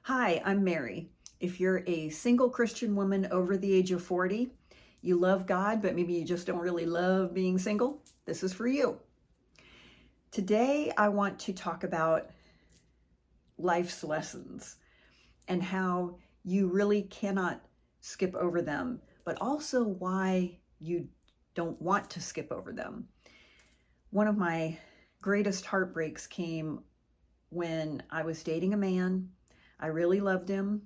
Hi, I'm Mary. If you're a single Christian woman over the age of 40, you love God, but maybe you just don't really love being single, this is for you. Today, I want to talk about life's lessons and how you really cannot skip over them, but also why you don't want to skip over them. One of my greatest heartbreaks came when I was dating a man. I really loved him.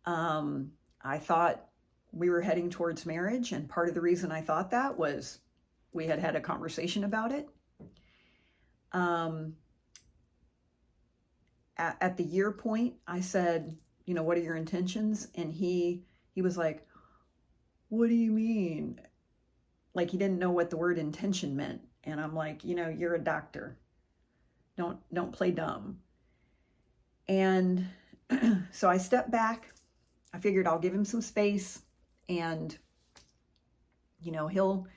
I thought we were heading towards marriage, and part of the reason I thought that was we had had a conversation about it. At the year point, I said, what are your intentions? And he was like, what do you mean? Like he didn't know what the word intention meant. And I'm like, you're a doctor. Don't play dumb. And so I stepped back. I figured I'll give him some space, and he'll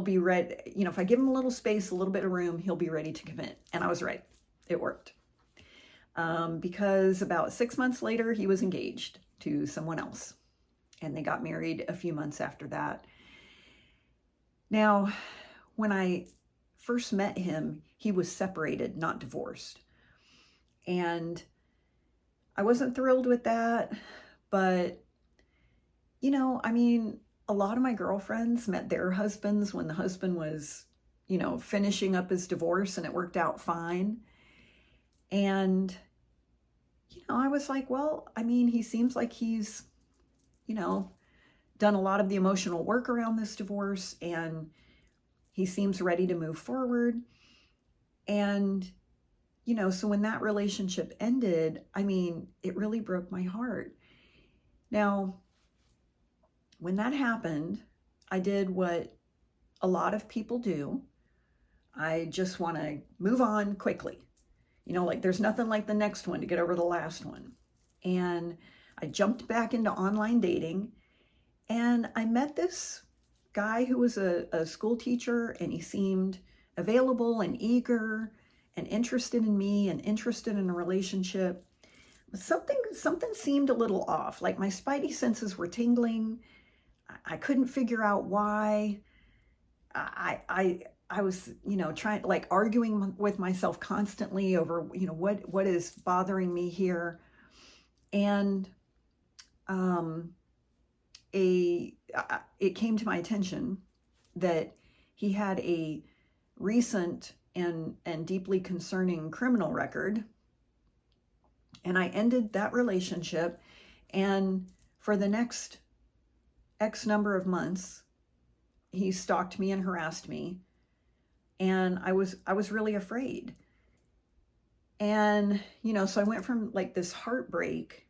be ready. If I give him a little space, a little bit of room, he'll be ready to commit. And I was right. It worked. Because about 6 months later, he was engaged to someone else, and they got married a few months after that. Now, when I first met him, he was separated, not divorced. And I wasn't thrilled with that, but, a lot of my girlfriends met their husbands when the husband was, finishing up his divorce, and it worked out fine. And, I was like, well, he seems like he's, done a lot of the emotional work around this divorce, and he seems ready to move forward. And so when that relationship ended, it really broke my heart. Now, when that happened, I did what a lot of people do. I just want to move on quickly. Like there's nothing like the next one to get over the last one. And I jumped back into online dating, and I met this guy who was a school teacher, and he seemed available and eager and interested in me and interested in a relationship. But something seemed a little off. Like my spidey senses were tingling. I couldn't figure out why. I was, trying, like arguing with myself constantly over, what is bothering me here. And it came to my attention that he had a recent and deeply concerning criminal record. And I ended that relationship. And for the next X number of months, he stalked me and harassed me. And I was really afraid. And, so I went from like this heartbreak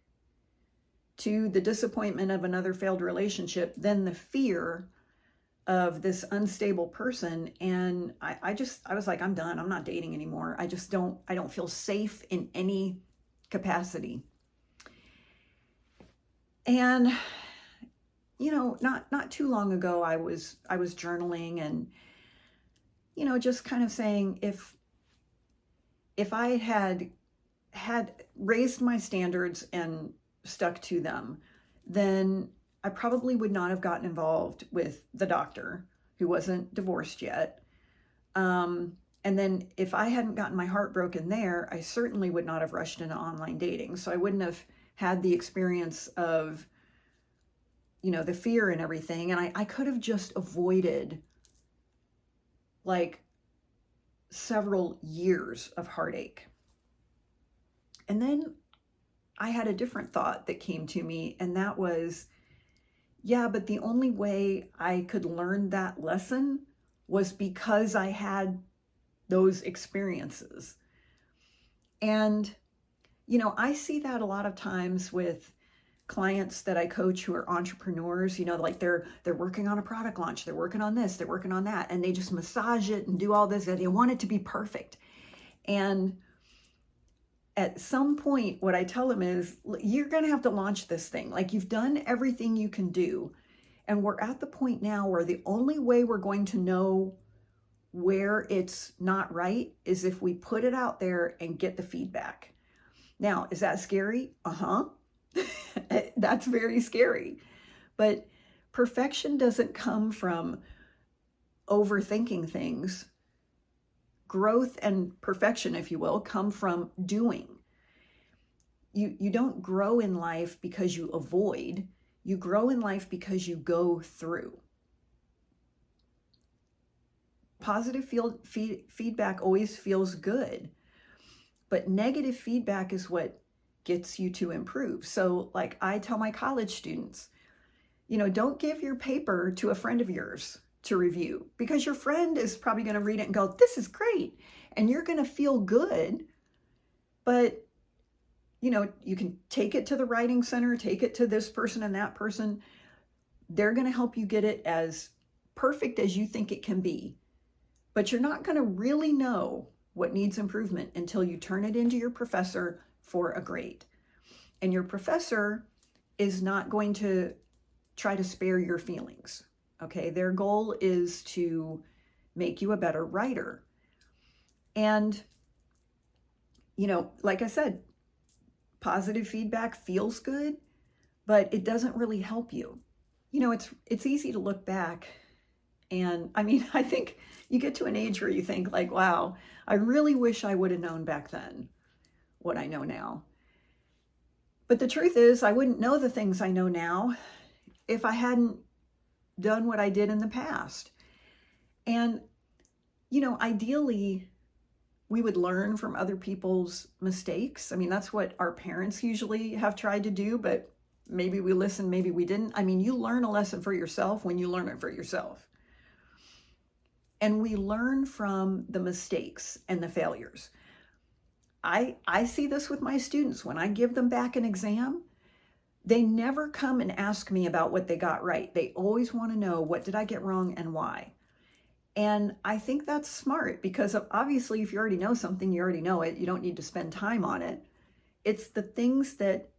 to the disappointment of another failed relationship, then the fear of this unstable person. And I was like, I'm done. I'm not dating anymore. I don't feel safe in any capacity. And, not too long ago, I was journaling and, just kind of saying, if I had raised my standards and stuck to them, then I probably would not have gotten involved with the doctor who wasn't divorced yet. And then if I hadn't gotten my heart broken there, I certainly would not have rushed into online dating. So I wouldn't have had the experience of, the fear and everything. And I could have just avoided like several years of heartache. And then I had a different thought that came to me, and that was, yeah, but the only way I could learn that lesson was because I had those experiences. And, I see that a lot of times with clients that I coach who are entrepreneurs, like they're working on a product launch, they're working on this, they're working on that, and they just massage it and do all this, and they want it to be perfect. And at some point, what I tell them is, you're going to have to launch this thing. Like you've done everything you can do. And we're at the point now where the only way we're going to know where it's not right is if we put it out there and get the feedback. Now, is that scary? That's very scary. But perfection doesn't come from overthinking things. Growth and perfection, if you will, come from doing. You don't grow in life because you avoid. You grow in life because you go through. Positive feedback always feels good, but negative feedback is what gets you to improve. So like I tell my college students, don't give your paper to a friend of yours to review, because your friend is probably going to read it and go, this is great. And you're going to feel good, but you can take it to the writing center, take it to this person and that person. They're going to help you get it as perfect as you think it can be. But you're not going to really know what needs improvement until you turn it into your professor for a grade. And your professor is not going to try to spare your feelings. Okay, their goal is to make you a better writer. And, like I said, positive feedback feels good, but it doesn't really help you. It's easy to look back. And I think you get to an age where you think like, wow, I really wish I would have known back then what I know now. But the truth is, I wouldn't know the things I know now if I hadn't done what I did in the past. And, ideally, we would learn from other people's mistakes. That's what our parents usually have tried to do, but maybe we listened, maybe we didn't. You learn a lesson for yourself when you learn it for yourself. And we learn from the mistakes and the failures. I see this with my students. When I give them back an exam, they never come and ask me about what they got right. They always want to know, what did I get wrong and why? And I think that's smart, because obviously if you already know something, you already know it. You don't need to spend time on it. It's the things that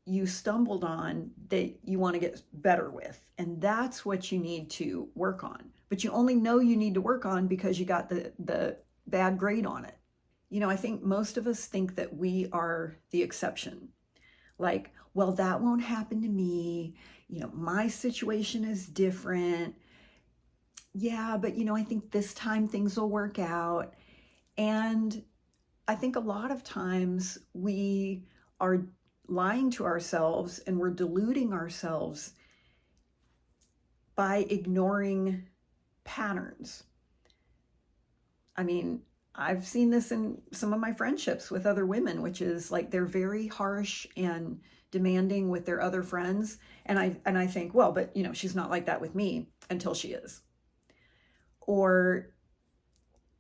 you stumbled on that you want to get better with. And that's what you need to work on. But you only know you need to work on because you got the bad grade on it. I think most of us think that we are the exception. Like, well, that won't happen to me. My situation is different. Yeah, but I think this time things will work out. And I think a lot of times we are lying to ourselves and we're deluding ourselves by ignoring patterns. I've seen this in some of my friendships with other women, which is like they're very harsh and demanding with their other friends. And I think, well, but she's not like that with me, until she is. Or,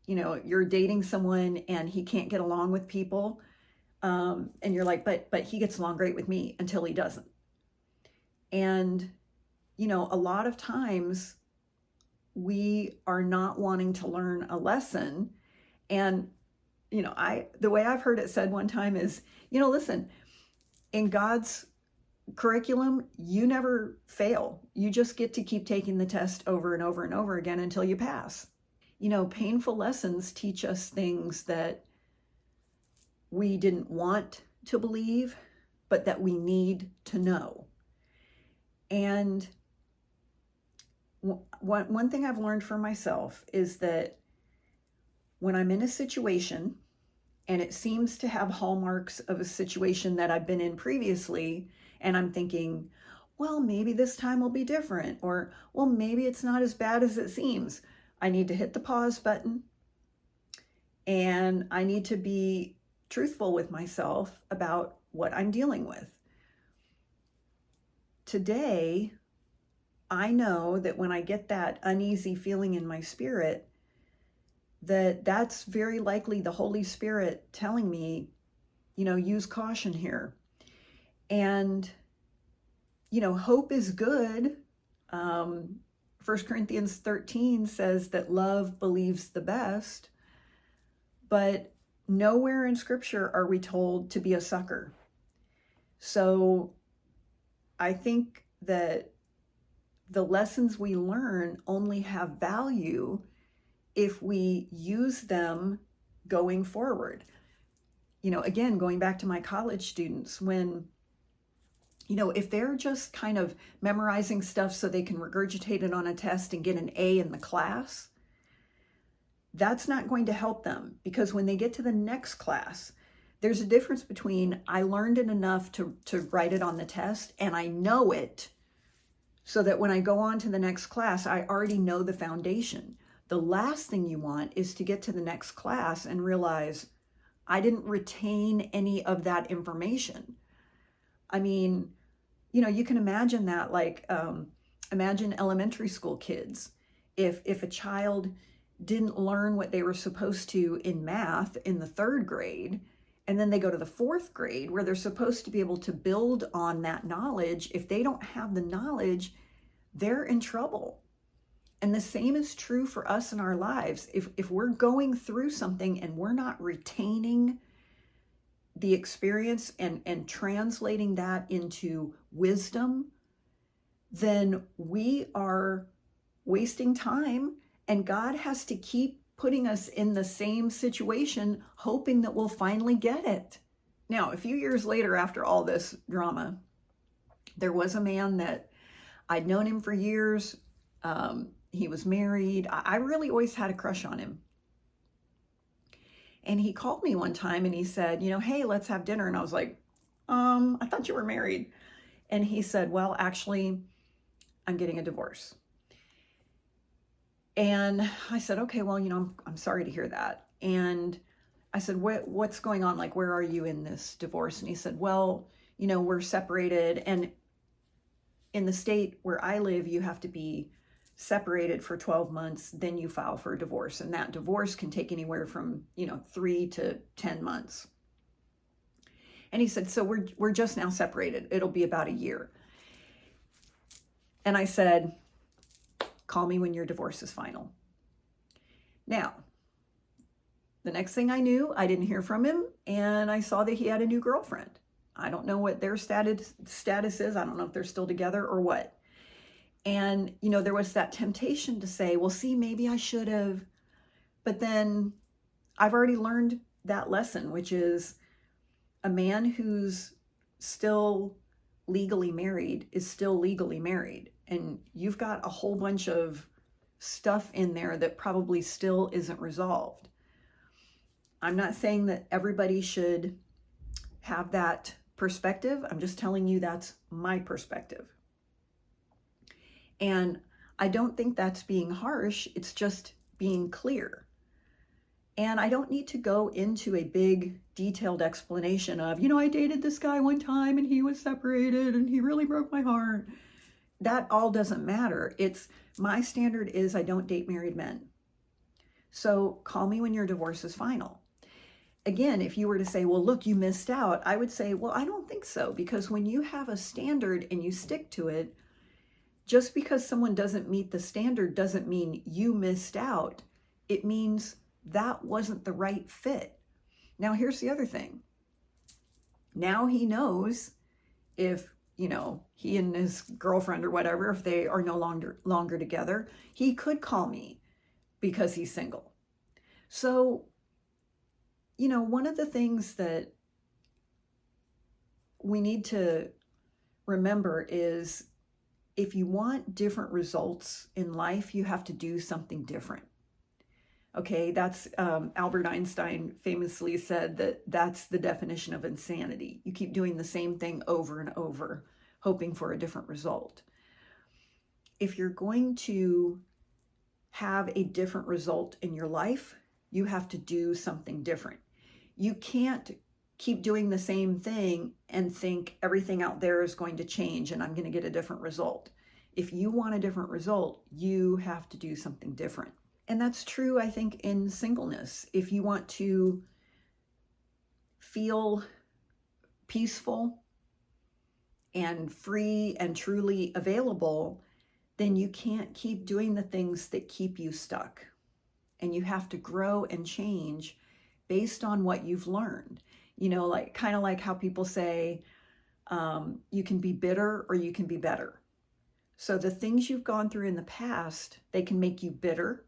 you're dating someone and he can't get along with people. And you're like, but he gets along great with me, until he doesn't. And, a lot of times we are not wanting to learn a lesson. And, the way I've heard it said one time is, listen, in God's curriculum, you never fail. You just get to keep taking the test over and over and over again until you pass. Painful lessons teach us things that we didn't want to believe, but that we need to know. And one thing I've learned for myself is that when I'm in a situation and it seems to have hallmarks of a situation that I've been in previously, and I'm thinking, well, maybe this time will be different, or, well, maybe it's not as bad as it seems, I need to hit the pause button, and I need to be truthful with myself about what I'm dealing with. Today, I know that when I get that uneasy feeling in my spirit, that's very likely the Holy Spirit telling me, use caution here. And, hope is good. 1 Corinthians 13 says that love believes the best, but nowhere in Scripture are we told to be a sucker. So I think that the lessons we learn only have value if we use them going forward. again, going back to my college students, when, if they're just kind of memorizing stuff so they can regurgitate it on a test and get an A in the class, that's not going to help them, because when they get to the next class, there's a difference between I learned it enough to write it on the test and I know it, so that when I go on to the next class, I already know the foundation. The last thing you want is to get to the next class and realize I didn't retain any of that information. I mean, you can imagine that, like, imagine elementary school kids. If a child didn't learn what they were supposed to in math in the 3rd grade, and then they go to the 4th grade where they're supposed to be able to build on that knowledge, if they don't have the knowledge, they're in trouble. And the same is true for us in our lives. If we're going through something and we're not retaining the experience and translating that into wisdom, then we are wasting time, and God has to keep putting us in the same situation, hoping that we'll finally get it. Now, a few years later, after all this drama, there was a man that I'd known him for years. He was married. I really always had a crush on him. And he called me one time and he said, hey, let's have dinner. And I was like, I thought you were married. And he said, well, actually, I'm getting a divorce. And I said, okay, well, I'm sorry to hear that. And I said, what's going on? Like, where are you in this divorce? And he said, well, we're separated. And in the state where I live, you have to be separated for 12 months, then you file for a divorce. And that divorce can take anywhere from, 3 to 10 months. And he said, so we're just now separated. It'll be about a year. And I said, call me when your divorce is final. Now, the next thing I knew, I didn't hear from him, and I saw that he had a new girlfriend. I don't know what their status is. I don't know if they're still together or what. And, there was that temptation to say, well, see, maybe I should have. But then I've already learned that lesson, which is a man who's still legally married is still legally married. And you've got a whole bunch of stuff in there that probably still isn't resolved. I'm not saying that everybody should have that perspective. I'm just telling you that's my perspective. And I don't think that's being harsh. It's just being clear. And I don't need to go into a big detailed explanation of, I dated this guy one time and he was separated and he really broke my heart. That all doesn't matter. My standard is I don't date married men. So call me when your divorce is final. Again, if you were to say, well, look, you missed out, I would say, well, I don't think so. Because when you have a standard and you stick to it, just because someone doesn't meet the standard doesn't mean you missed out. It means that wasn't the right fit. Now, here's the other thing. Now he knows if, he and his girlfriend or whatever, if they are no longer together, he could call me because he's single. So, one of the things that we need to remember is if you want different results in life, you have to do something different. Okay, that's Albert Einstein famously said that that's the definition of insanity. You keep doing the same thing over and over, hoping for a different result. If you're going to have a different result in your life, you have to do something different. You can't keep doing the same thing and think everything out there is going to change and I'm going to get a different result. If you want a different result, you have to do something different. And that's true, I think, in singleness. If you want to feel peaceful and free and truly available, then you can't keep doing the things that keep you stuck. And you have to grow and change based on what you've learned. Kind of like how people say, you can be bitter or you can be better. So the things you've gone through in the past, they can make you bitter,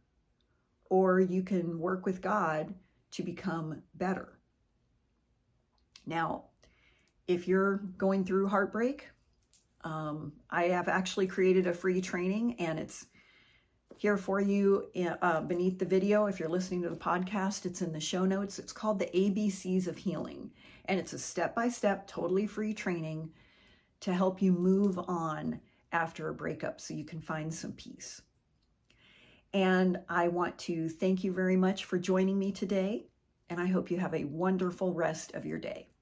or you can work with God to become better. Now, if you're going through heartbreak, I have actually created a free training, and it's here for you beneath the video. If you're listening to the podcast, it's in the show notes. It's called the ABCs of Healing, and it's a step-by-step, totally free training to help you move on after a breakup so you can find some peace. And I want to thank you very much for joining me today, and I hope you have a wonderful rest of your day.